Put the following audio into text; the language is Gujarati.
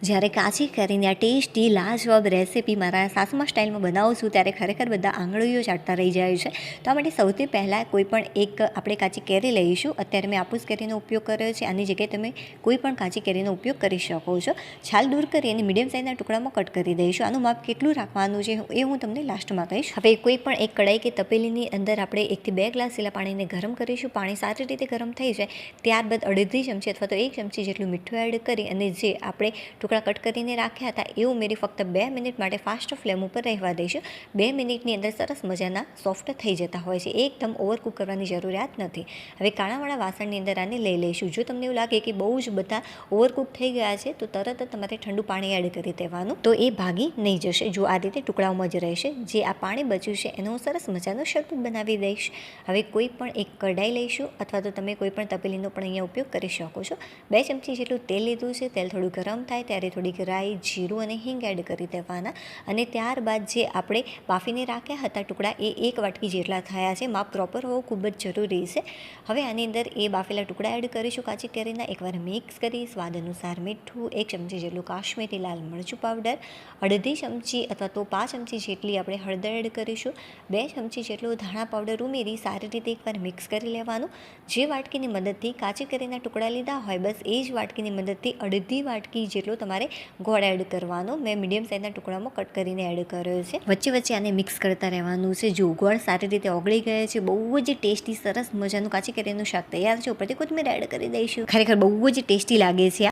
જ્યારે કાચી કેરીની આ ટેસ્ટી લાજવાબ રેસીપી મારા સાસુમાં સ્ટાઇલમાં બનાવું છું ત્યારે ખરેખર બધા આંગળીઓ ચાટતા રહી જાય છે. તો આ માટે સૌથી પહેલાં કોઈ પણ એક આપણે કાચી કેરી લઈશું. અત્યારે મેં આपूસ કેરીનો ઉપયોગ કર્યો છે. આની જગ્યાએ તમે કોઈ પણ કાચી કેરીનો ઉપયોગ કરી શકો છો. છાલ દૂર કરી અને મીડિયમ સાઇઝના ટુકડામાં કટ કરી દઈશું. આનું માપ કેટલું રાખવાનું છે એ હું તમને લાસ્ટમાં કહીશ. હવે કોઈ પણ એક કડાઈ કે તપેલીની અંદર આપણે 1 થી 2 ગ્લાસ જેટલા પાણીને ગરમ કરીશું. પાણી સારી રીતે ગરમ થઈ જાય ત્યારબાદ અડધી ચમચી અથવા તો 1 ચમચી જેટલું મીઠું એડ કરી અને જે આપણે ટુકડા કટ કરીને રાખ્યા હતા એ ઉમેરી ફક્ત 2 મિનિટ માટે ફાસ્ટ ફ્લેમ ઉપર રહેવા દઈશું. 2 મિનિટની અંદર સરસ મજાના સોફ્ટ થઈ જતા હોય છે. એકદમ ઓવરકુક કરવાની જરૂરિયાત નથી. હવે કાણાવાળા વાસણની અંદર આને લઈ લઈશું. જો તમને એવું લાગે કે બહુ જ બધા ઓવરકુક થઈ ગયા છે તો તરત જ તમારે ઠંડુ પાણી એડ કરી દેવાનું, તો એ ભાગી નહીં જશે. જો આ રીતે ટુકડાઓમાં જ રહેશે. જે આ પાણી બચ્યું છે એનો હું સરસ મજાનો શરબત બનાવી દઈશ. હવે કોઈ પણ એક કઢાઈ લઈશું અથવા તો તમે કોઈ પણ તપેલીનો પણ અહીંયા ઉપયોગ કરી શકો છો. 2 ચમચી જેટલું તેલ લીધું છે. તેલ થોડું ગરમ થાય ત્યારે થોડીક રાઈ, જીરું અને હિંગ એડ કરી દેવાના અને ત્યારબાદ જે આપણે બાફીને રાખ્યા હતા ટુકડા એ 1 વાટકી જેટલા થયા છે. માપ પ્રોપર હોવું ખૂબ જ જરૂરી છે. હવે આની અંદર એ બાફેલા ટુકડા એડ કરીશું કાચી કેરીના. એકવાર મિક્સ કરી સ્વાદ અનુસાર મીઠું, 1 ચમચી જેટલું કાશ્મીરી લાલ મરચું પાવડર, અડધી ચમચી અથવા તો 5 ચમચી જેટલી આપણે હળદર એડ કરીશું. 2 ચમચી જેટલું ધાણા પાવડર ઉમેરી સારી રીતે એકવાર મિક્સ કરી લેવાનું. જે વાટકીની મદદથી કાચી કેરીના ટુકડા લીધા હોય બસ એ જ વાટકીની મદદથી અડધી વાટકી જેટલો તમારે ગોળ એડ કરવાનો. મેં મીડિયમ સાઇઝના ટુકડામાં કટ કરીને એડ કર્યો છે. વચ્ચે વચ્ચે આને મિક્સ કરતા રહેવાનું છે. જો ગોળ સારી રીતે ઓગળી ગયા છે, બહુ જ ટેસ્ટી સરસ મજાનું કાચી કેરીનું શાક તૈયાર છે. ઉપરથી કોથમીર એડ કરી દઈશું. ખરેખર બહુ જ ટેસ્ટી લાગે છે.